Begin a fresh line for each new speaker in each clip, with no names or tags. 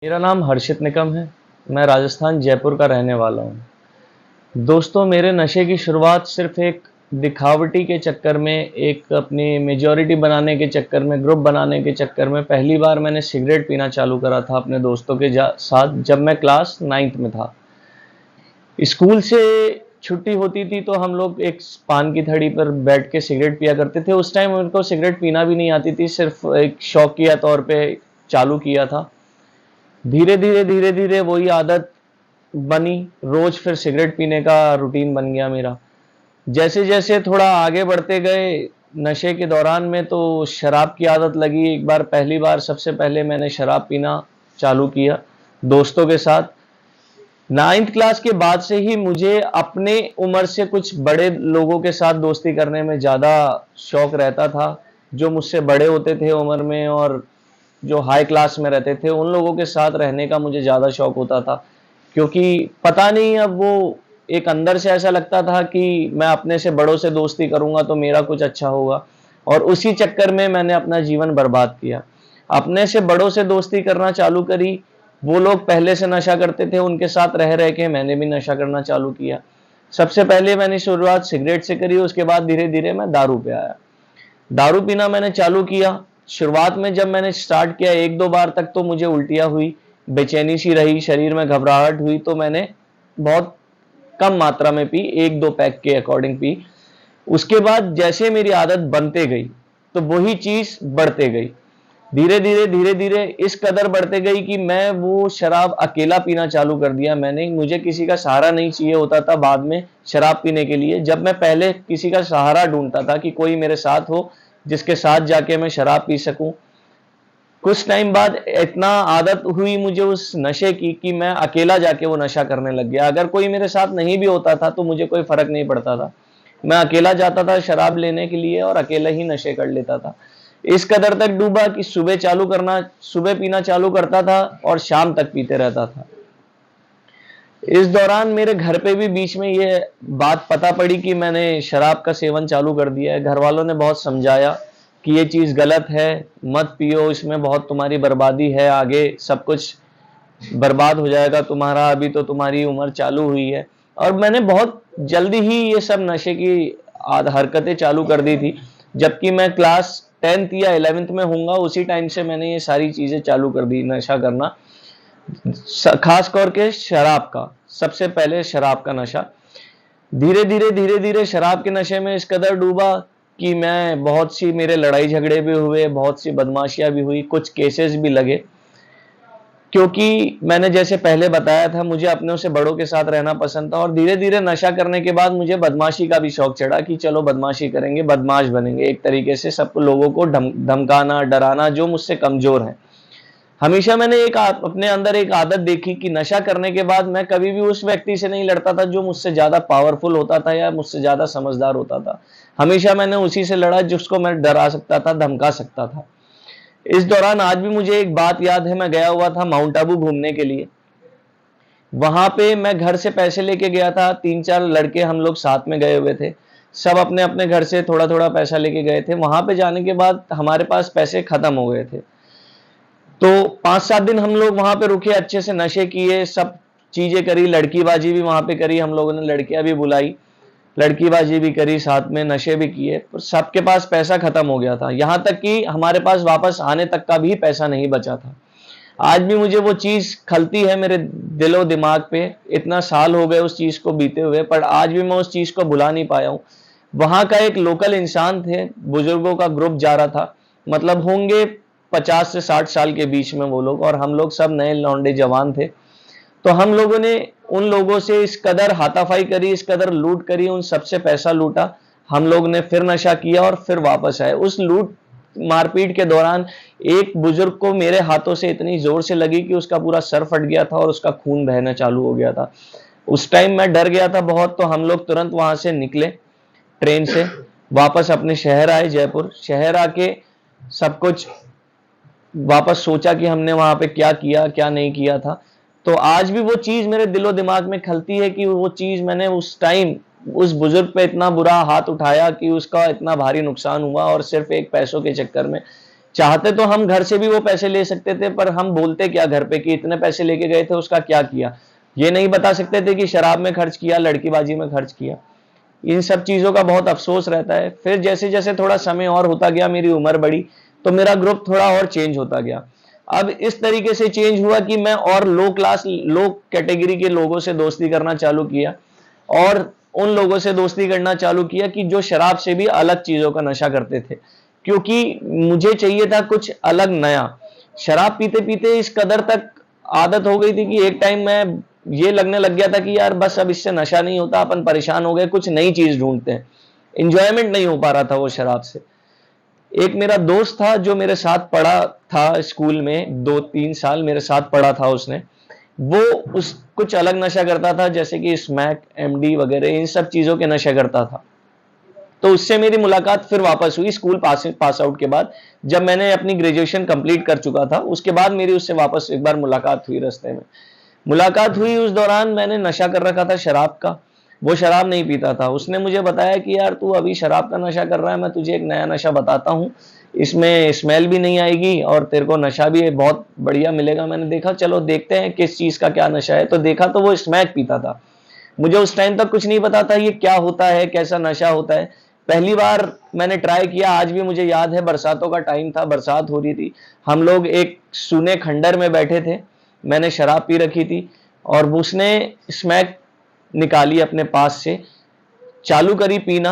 मेरा नाम हर्षित निकम है। मैं राजस्थान जयपुर का रहने वाला हूँ। दोस्तों, मेरे नशे की शुरुआत सिर्फ एक दिखावटी के चक्कर में, एक अपनी मेजॉरिटी बनाने के चक्कर में, ग्रुप बनाने के चक्कर में पहली बार मैंने सिगरेट पीना चालू करा था अपने दोस्तों के साथ, जब मैं क्लास 9th में था। स्कूल से छुट्टी होती थी तो हम लोग एक पान की थड़ी पर बैठ के सिगरेट पिया करते थे। उस टाइम उनको सिगरेट पीना भी नहीं आती थी, सिर्फ एक शौकिया तौर पे चालू किया था। धीरे धीरे वही आदत बनी। रोज फिर सिगरेट पीने का रूटीन बन गया मेरा। जैसे जैसे थोड़ा आगे बढ़ते गए नशे के दौरान में तो शराब की आदत लगी। एक बार, पहली बार सबसे पहले मैंने शराब पीना चालू किया दोस्तों के साथ। 9th क्लास के बाद से ही मुझे अपने उम्र से कुछ बड़े लोगों के साथ दोस्ती करने में ज़्यादा शौक रहता था। जो मुझसे बड़े होते थे उम्र में और जो हाई क्लास में रहते थे, उन लोगों के साथ रहने का मुझे ज़्यादा शौक होता था। क्योंकि पता नहीं, अब वो एक अंदर से ऐसा लगता था कि मैं अपने से बड़ों से दोस्ती करूंगा तो मेरा कुछ अच्छा होगा, और उसी चक्कर में मैंने अपना जीवन बर्बाद किया। अपने से बड़ों से दोस्ती करना चालू करी। वो लोग पहले से नशा करते थे, उनके साथ रह रह के मैंने भी नशा करना चालू किया। सबसे पहले मैंने शुरुआत सिगरेट से करी, उसके बाद धीरे धीरे मैं दारू पे आया। दारू पीना मैंने चालू किया। शुरुआत में जब मैंने स्टार्ट किया, एक दो बार तक तो मुझे उल्टियाँ हुई, बेचैनी सी रही, शरीर में घबराहट हुई, तो मैंने बहुत कम मात्रा में पी, एक दो पैक के अकॉर्डिंग पी। उसके बाद जैसे मेरी आदत बनते गई तो वही चीज बढ़ते गई। धीरे धीरे इस कदर बढ़ते गई कि मैं वो शराब अकेला पीना चालू कर दिया मैंने। मुझे किसी का सहारा नहीं चाहिए होता था बाद में शराब पीने के लिए। जब मैं पहले किसी का सहारा ढूंढता था कि कोई मेरे साथ हो जिसके साथ जाके मैं शराब पी सकूं। कुछ टाइम बाद इतना आदत हुई मुझे उस नशे की कि मैं अकेला जाके वो नशा करने लग गया। अगर कोई मेरे साथ नहीं भी होता था तो मुझे कोई फर्क नहीं पड़ता था। मैं अकेला जाता था शराब लेने के लिए और अकेला ही नशे कर लेता था। इस कदर तक डूबा कि सुबह पीना चालू करता था और शाम तक पीते रहता था। इस दौरान मेरे घर पे भी बीच में ये बात पता पड़ी कि मैंने शराब का सेवन चालू कर दिया है। घर वालों ने बहुत समझाया कि ये चीज़ गलत है, मत पियो, इसमें बहुत तुम्हारी बर्बादी है, आगे सब कुछ बर्बाद हो जाएगा तुम्हारा, अभी तो तुम्हारी उम्र चालू हुई है। और मैंने बहुत जल्दी ही ये सब नशे की हरकतें चालू कर दी थी। जबकि मैं क्लास 10th या 11th में हूँगा, उसी टाइम से मैंने ये सारी चीज़ें चालू कर दी, नशा करना। खास करके शराब का, सबसे पहले शराब का नशा। धीरे धीरे शराब के नशे में इस कदर डूबा कि मैं बहुत सी मेरे लड़ाई झगड़े भी हुए, बहुत सी बदमाशियां भी हुई, कुछ केसेस भी लगे। क्योंकि मैंने जैसे पहले बताया था, मुझे अपनों से बड़ों के साथ रहना पसंद था, और धीरे धीरे नशा करने के बाद मुझे बदमाशी का भी शौक चढ़ा कि चलो बदमाशी करेंगे, बदमाश बनेंगे, एक तरीके से सब लोगों को धमकाना, डराना, जो मुझसे कमजोर हैं। हमेशा मैंने अपने अंदर एक आदत देखी कि नशा करने के बाद मैं कभी भी उस व्यक्ति से नहीं लड़ता था जो मुझसे ज्यादा पावरफुल होता था या मुझसे ज्यादा समझदार होता था। हमेशा मैंने उसी से लड़ा जिसको मैं डरा सकता था, धमका सकता था। इस दौरान आज भी मुझे एक बात याद है, मैं गया हुआ था माउंट आबू घूमने के लिए। वहां पे मैं घर से पैसे लेके गया था, 3-4 लड़के हम लोग साथ में गए हुए थे। सब अपने अपने घर से थोड़ा थोड़ा पैसा लेके गए थे। वहां पे जाने के बाद हमारे पास पैसे खत्म हो गए थे। तो 5-7 दिन हम लोग वहां पे रुके, अच्छे से नशे किए, सब चीजें करी, लड़कीबाजी भी वहां पे करी, हम लोगों ने लड़कियां भी बुलाई, लड़कीबाजी भी करी, साथ में नशे भी किए, पर सबके पास पैसा खत्म हो गया था। यहां तक कि हमारे पास वापस आने तक का भी पैसा नहीं बचा था। आज भी मुझे वो चीज खलती है मेरे दिलो दिमाग पे। इतना साल हो गए उस चीज को बीते हुए, पर आज भी मैं उस चीज को भुला नहीं पाया हूँ। वहां का एक लोकल इंसान थे, बुजुर्गों का ग्रुप जा रहा था, मतलब होंगे 50 से 60 साल के बीच में वो लोग, और हम लोग सब नए लौंडे जवान थे। तो हम लोगों ने उन लोगों से इस कदर हाथापाई करी, इस कदर लूट करी, उन सबसे पैसा लूटा। हम लोग ने फिर नशा किया और फिर वापस आए। उस लूट मारपीट के दौरान एक बुजुर्ग को मेरे हाथों से इतनी जोर से लगी कि उसका पूरा सर फट गया था और उसका खून बहना चालू हो गया था। उस टाइम मैं डर गया था बहुत, तो हम लोग तुरंत वहां से निकले ट्रेन से, वापस अपने शहर आए, जयपुर शहर आके सब कुछ वापस सोचा कि हमने वहां पे क्या किया क्या नहीं किया था। तो आज भी वो चीज मेरे दिलो दिमाग में खलती है कि वो चीज मैंने उस टाइम उस बुजुर्ग पे इतना बुरा हाथ उठाया कि उसका इतना भारी नुकसान हुआ, और सिर्फ एक पैसों के चक्कर में। चाहते तो हम घर से भी वो पैसे ले सकते थे, पर हम बोलते क्या घर पे कि इतने पैसे लेके गए थे, उसका क्या किया? ये नहीं बता सकते थे कि शराब में खर्च किया, लड़कीबाजी में खर्च किया। इन सब चीज़ों का बहुत अफ़सोस रहता है। फिर जैसे-जैसे थोड़ा समय और होता गया, मेरी उम्र बढ़ी, तो मेरा ग्रुप थोड़ा और चेंज होता गया। अब इस तरीके से चेंज हुआ कि मैं और लो कैटेगरी के लोगों से दोस्ती करना चालू किया, और उन लोगों से दोस्ती करना चालू किया कि जो शराब से भी अलग चीज़ों का नशा करते थे। क्योंकि मुझे चाहिए था कुछ अलग नया। शराब पीते-पीते इस कदर तक आदत हो गई थी कि एक टाइम मैं ये लगने लग गया था कि यार बस अब इससे नशा नहीं होता, अपन परेशान हो गए, कुछ नई चीज़ ढूँढते हैं। एन्जॉयमेंट नहीं हो पा रहा था वो शराब से। एक मेरा दोस्त था जो मेरे साथ पढ़ा था स्कूल में, 2-3 साल मेरे साथ पढ़ा था उसने। वो उस कुछ अलग नशा करता था, जैसे कि स्मैक, एमडी वगैरह इन सब चीज़ों के नशे करता था। तो उससे मेरी मुलाकात फिर वापस हुई स्कूल पास आउट के बाद, जब मैंने अपनी ग्रेजुएशन कंप्लीट कर चुका था। उसके बाद मेरी उससे वापस एक बार मुलाकात हुई रास्ते में। मुलाकात हुई, उस दौरान मैंने नशा कर रखा था शराब का। वो शराब नहीं पीता था। उसने मुझे बताया कि यार तू अभी शराब का नशा कर रहा है, मैं तुझे एक नया नशा बताता हूँ। इसमें स्मेल भी नहीं आएगी और तेरे को नशा भी बहुत बढ़िया मिलेगा। मैंने देखा चलो देखते हैं किस चीज़ का क्या नशा है। तो देखा तो वो स्मैक पीता था। मुझे उस टाइम तक कुछ नहीं पता था ये क्या होता है, कैसा नशा होता है। पहली बार मैंने ट्राई किया, आज भी मुझे याद है, बरसातों का टाइम था, बरसात हो रही थी। हम लोग एक सूने खंडर में बैठे थे। मैंने शराब पी रखी थी और उसने स्मैक निकाली अपने पास से, चालू करी पीना,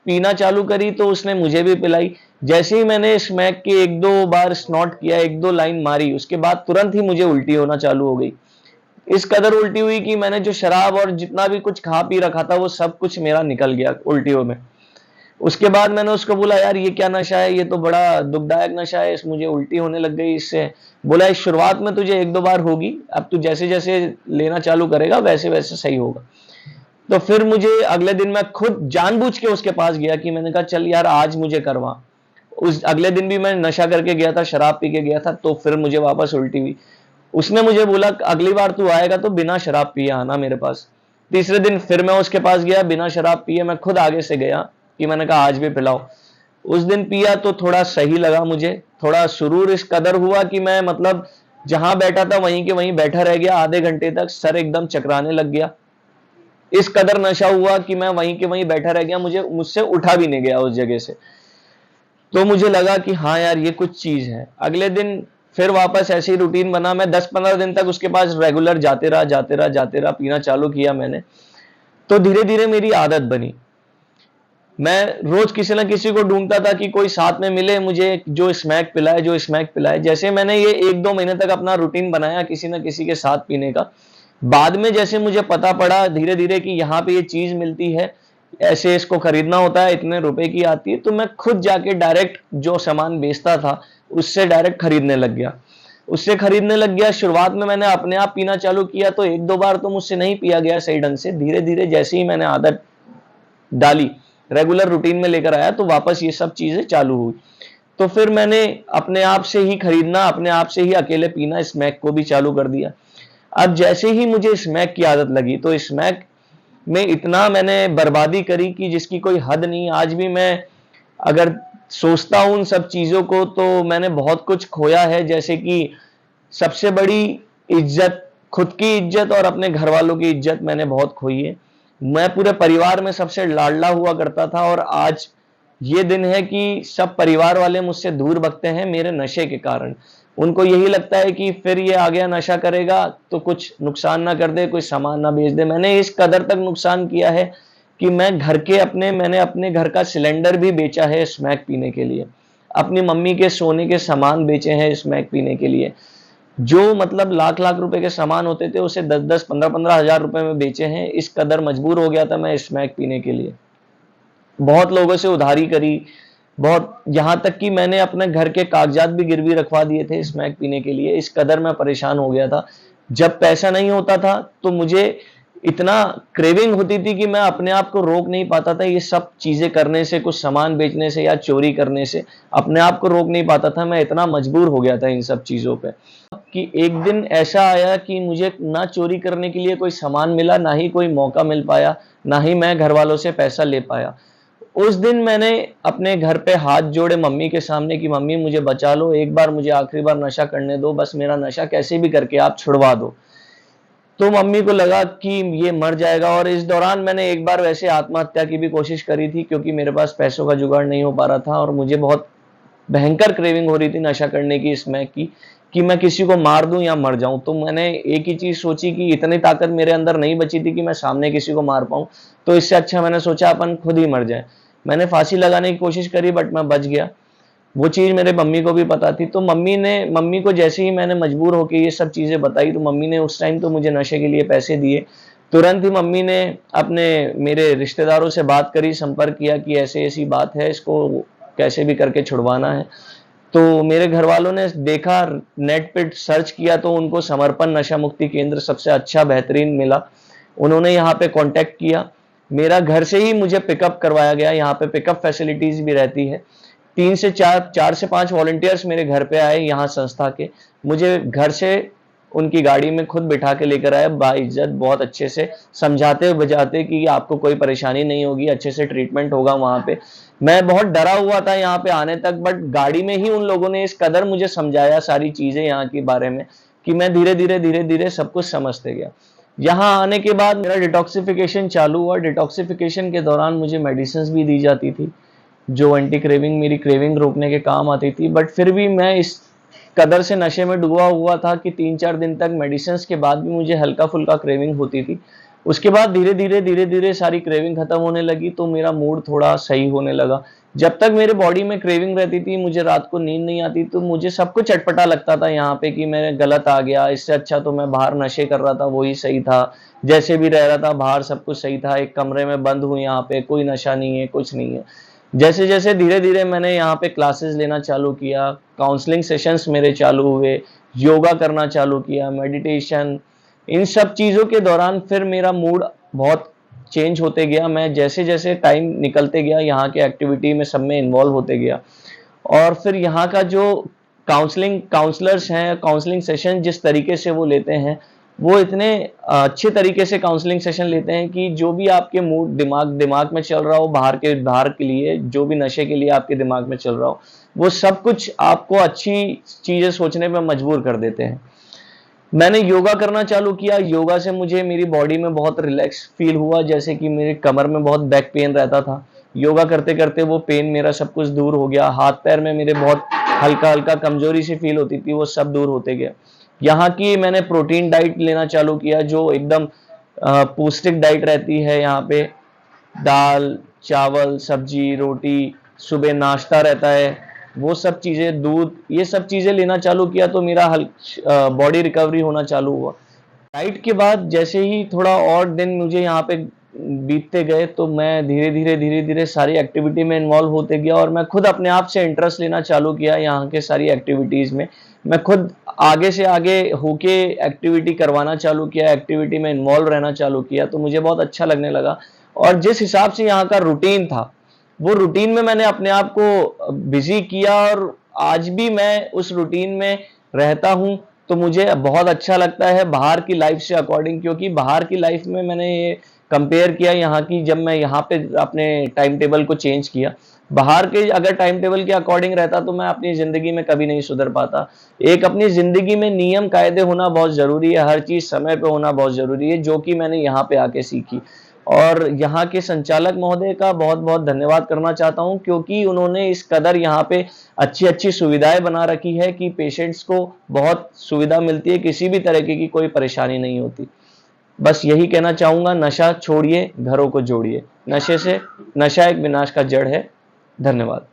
पीना चालू करी तो उसने मुझे भी पिलाई। जैसे ही मैंने स्मैक के 1-2 बार स्नॉट किया, 1-2 लाइन मारी, उसके बाद तुरंत ही मुझे उल्टी होना चालू हो गई। इस कदर उल्टी हुई कि मैंने जो शराब और जितना भी कुछ खा पी रखा था वो सब कुछ मेरा निकल गया उल्टियों में। उसके बाद मैंने उसको बोला यार ये क्या नशा है, ये तो बड़ा दुखदायक नशा है, इस मुझे उल्टी होने लग गई इससे। बोला इस शुरुआत में तुझे 1-2 बार होगी, अब तू जैसे-जैसे लेना चालू करेगा वैसे-वैसे सही होगा। तो फिर मुझे अगले दिन मैं खुद जानबूझ के उसके पास गया कि मैंने कहा चल यार आज मुझे करवा। उस अगले दिन भी मैं नशा करके गया था, शराब पी के गया था, तो फिर मुझे वापस उल्टी हुई। उसने मुझे बोला अगली बार तू आएगा तो बिना शराब पिए आना मेरे पास। तीसरे दिन फिर मैं उसके पास गया, बिना शराब पिए मैं खुद आगे से गया कि मैंने कहा आज भी पिलाओ। उस दिन पिया तो थोड़ा सही लगा मुझे, थोड़ा सुरूर इस कदर हुआ कि मैं मतलब जहां बैठा था वहीं के वहीं बैठा रह गया आधे घंटे तक, सर एकदम चकराने लग गया। इस कदर नशा हुआ कि मैं वहीं के वहीं बैठा रह गया, मुझसे उठा भी नहीं गया उस जगह से। तो मुझे लगा कि हाँ यार ये कुछ चीज है। अगले दिन फिर वापस ऐसी रूटीन बना, मैं 10-15 दिन तक उसके पास रेगुलर जाते रहा, पीना चालू किया मैंने। तो धीरे धीरे मेरी आदत बनी। मैं रोज किसी ना किसी को ढूंढता था कि कोई साथ में मिले मुझे जो स्मैक पिलाए। जैसे मैंने ये 1-2 महीने तक अपना रूटीन बनाया किसी ना किसी के साथ पीने का, बाद में जैसे मुझे पता पड़ा धीरे धीरे कि यहाँ पे ये चीज मिलती है, ऐसे इसको खरीदना होता है, इतने रुपए की आती है, तो मैं खुद जाके डायरेक्ट जो सामान बेचता था उससे डायरेक्ट खरीदने लग गया। उससे खरीदने लग गया। शुरुआत में मैंने अपने आप पीना चालू किया तो 1-2 बार तो मुझसे नहीं पिया गया सही ढंग से। धीरे धीरे जैसे ही मैंने आदत डाली, रेगुलर रूटीन में लेकर आया, तो वापस ये सब चीजें चालू हुई। तो फिर मैंने अपने आप से ही खरीदना, अपने आप से ही अकेले पीना, स्मैक को भी चालू कर दिया। अब जैसे ही मुझे स्मैक की आदत लगी तो स्मैक में इतना मैंने बर्बादी करी कि जिसकी कोई हद नहीं। आज भी मैं अगर सोचता हूं उन सब चीजों को तो मैंने बहुत कुछ खोया है, जैसे कि सबसे बड़ी इज्जत, खुद की इज्जत और अपने घर वालों की इज्जत मैंने बहुत खोई है। मैं पूरे परिवार में सबसे लाडला हुआ करता था और आज ये दिन है कि सब परिवार वाले मुझसे दूर भगते हैं मेरे नशे के कारण। उनको यही लगता है कि फिर ये आ गया नशा करेगा तो कुछ नुकसान ना कर दे, कोई सामान ना बेच दे। मैंने इस कदर तक नुकसान किया है कि मैंने अपने घर का सिलेंडर भी बेचा है स्मैक पीने के लिए। अपनी मम्मी के सोने के सामान बेचे हैं स्मैक पीने के लिए। जो मतलब लाख-लाख रुपए के सामान होते थे उसे 10-10, 15-15 हज़ार रुपए में बेचे हैं। इस कदर मजबूर हो गया था मैं स्मैक पीने के लिए। बहुत लोगों से उधारी करी, बहुत, यहाँ तक कि मैंने अपने घर के कागजात भी गिरवी रखवा दिए थे स्मैक पीने के लिए, इस कदर मैं परेशान हो गया था। जब पैसा नहीं होता था तो मुझे इतना क्रेविंग होती थी कि मैं अपने आप को रोक नहीं पाता था, ये सब चीजें करने से, कुछ सामान बेचने से या चोरी करने से अपने आप को रोक नहीं पाता था। मैं इतना मजबूर हो गया था इन सब चीजों पे कि एक दिन ऐसा आया कि मुझे ना चोरी करने के लिए कोई सामान मिला, ना ही कोई मौका मिल पाया, ना ही मैं घर वालों से पैसा ले पाया। उस दिन मैंने अपने घर पे हाथ जोड़े मम्मी के सामने कि मम्मी मुझे बचा लो, एक बार मुझे आखिरी बार नशा करने दो, बस मेरा नशा कैसे भी करके आप छुड़वा दो। तो मम्मी को लगा कि ये मर जाएगा, और इस दौरान मैंने एक बार वैसे आत्महत्या की भी कोशिश करी थी, क्योंकि मेरे पास पैसों का जुगाड़ नहीं हो पा रहा था और मुझे बहुत भयंकर क्रेविंग हो रही थी नशा करने की, इसमें कि मैं किसी को मार दूं या मर जाऊं। तो मैंने एक ही चीज सोची कि इतनी ताकत मेरे अंदर नहीं बची थी कि मैं सामने किसी को मार पाऊं, तो इससे अच्छा मैंने सोचा अपन खुद ही मर जाए। मैंने फांसी लगाने की कोशिश करी, बट मैं बच गया। वो चीज़ मेरे मम्मी को भी पता थी, तो मम्मी को जैसे ही मैंने मजबूर होके ये सब चीज़ें बताई, तो मम्मी ने उस टाइम तो मुझे नशे के लिए पैसे दिए। तुरंत ही मम्मी ने अपने मेरे रिश्तेदारों से बात करी, संपर्क किया कि ऐसी-ऐसी बात है, इसको कैसे भी करके छुड़वाना है। तो मेरे घरवालों ने देखा, नेट पे सर्च किया, तो उनको समर्पण नशा मुक्ति केंद्र सबसे अच्छा बेहतरीन मिला। उन्होंने यहाँ पे कॉन्टैक्ट किया। मेरा घर से ही मुझे पिकअप करवाया गया, यहाँ पे पिकअप फैसिलिटीज़ भी रहती है। 3 से 4 से 5 वॉलंटियर्स मेरे घर पे आए यहाँ संस्था के। मुझे घर से उनकी गाड़ी में खुद बिठा के लेकर आए, बाइज्जत बहुत अच्छे से समझाते-बुझाते कि आपको कोई परेशानी नहीं होगी, अच्छे से ट्रीटमेंट होगा वहाँ पे। मैं बहुत डरा हुआ था यहाँ पे आने तक, बट गाड़ी में ही उन लोगों ने इस कदर मुझे समझाया सारी चीज़ें यहाँ के बारे में कि मैं धीरे-धीरे सब कुछ समझते गया। यहाँ आने के बाद मेरा डिटॉक्सिफिकेशन चालू हुआ। डिटॉक्सिफिकेशन के दौरान मुझे मेडिसिन्स भी दी जाती थी, जो एंटी क्रेविंग, मेरी क्रेविंग रोकने के काम आती थी, बट फिर भी मैं इस कदर से नशे में डूबा हुआ था कि 3-4 दिन तक मेडिसिन्स के बाद भी मुझे हल्का-फुल्का क्रेविंग होती थी। उसके बाद धीरे-धीरे सारी क्रेविंग खत्म होने लगी, तो मेरा मूड थोड़ा सही होने लगा। जब तक मेरे बॉडी में क्रेविंग रहती थी, मुझे रात को नींद नहीं आती, तो मुझे सब कुछ चटपटा लगता था यहाँ पे कि मैं गलत आ गया, इससे अच्छा तो मैं बाहर नशे कर रहा था, वही सही था। जैसे भी रह रहा था बाहर सब कुछ सही था, एक कमरे में बंद हूँ यहाँ पे, कोई नशा नहीं है, कुछ नहीं है। जैसे-जैसे धीरे-धीरे मैंने यहाँ पे क्लासेस लेना चालू किया, काउंसलिंग सेशंस मेरे चालू हुए, योगा करना चालू किया, मेडिटेशन, इन सब चीज़ों के दौरान फिर मेरा मूड बहुत चेंज होते गया। मैं जैसे-जैसे टाइम निकलते गया, यहाँ के एक्टिविटी में सब में इन्वॉल्व होते गया, और फिर यहाँ का जो काउंसलर्स हैं, काउंसलिंग सेशन जिस तरीके से वो लेते हैं, वो इतने अच्छे तरीके से काउंसलिंग सेशन लेते हैं कि जो भी आपके मूड दिमाग में चल रहा हो, बाहर के लिए, जो भी नशे के लिए आपके दिमाग में चल रहा हो, वो सब कुछ आपको अच्छी चीज़ें सोचने पे मजबूर कर देते हैं। मैंने योगा करना चालू किया, योगा से मुझे मेरी बॉडी में बहुत रिलैक्स फ़ील हुआ, जैसे कि मेरे कमर में बहुत बैक पेन रहता था। योगा करते-करते वो पेन मेरा सब कुछ दूर हो गया, हाथ-पैर में मेरे बहुत हल्का-हल्का कमज़ोरी सी फ़ील होती थी, वो सब दूर होते गया। यहाँ की मैंने प्रोटीन डाइट लेना चालू किया, जो एकदम पौष्टिक डाइट रहती है यहाँ पे। दाल, चावल, सब्जी, रोटी, सुबह नाश्ता रहता है, वो सब चीज़ें, दूध, ये सब चीज़ें लेना चालू किया, तो मेरा बॉडी रिकवरी होना चालू हुआ। डाइट के बाद जैसे ही थोड़ा और दिन मुझे यहाँ पे बीतते गए, तो मैं धीरे-धीरे सारी एक्टिविटी में इन्वॉल्व होते गया, और मैं खुद अपने आप से इंटरेस्ट लेना चालू किया यहाँ के सारी एक्टिविटीज़ में। मैं खुद आगे से आगे होके एक्टिविटी करवाना चालू किया, एक्टिविटी में इन्वॉल्व रहना चालू किया, तो मुझे बहुत अच्छा लगने लगा। और जिस हिसाब से यहाँ का रूटीन था, वो रूटीन में मैंने अपने आप को बिज़ी किया, और आज भी मैं उस रूटीन में रहता हूँ, तो मुझे बहुत अच्छा लगता है बाहर की लाइफ से अकॉर्डिंग, क्योंकि बाहर की लाइफ में मैंने ये कंपेयर किया यहाँ की, जब मैं यहाँ पे अपने टाइम टेबल को चेंज किया। बाहर के अगर टाइम टेबल के अकॉर्डिंग रहता, तो मैं अपनी ज़िंदगी में कभी नहीं सुधर पाता। एक अपनी ज़िंदगी में नियम कायदे होना बहुत ज़रूरी है, हर चीज़ समय पे होना बहुत ज़रूरी है, जो कि मैंने यहाँ पे आके सीखी। और यहाँ के संचालक महोदय का बहुत-बहुत धन्यवाद करना चाहता हूँ, क्योंकि उन्होंने इस कदर यहाँ पे अच्छी-अच्छी सुविधाएँ बना रखी है कि पेशेंट्स को बहुत सुविधा मिलती है, किसी भी तरीके की कोई परेशानी नहीं होती। बस यही कहना चाहूँगा, नशा छोड़िए, घरों को जोड़िए। नशा एक विनाश का जड़ है। धन्यवाद।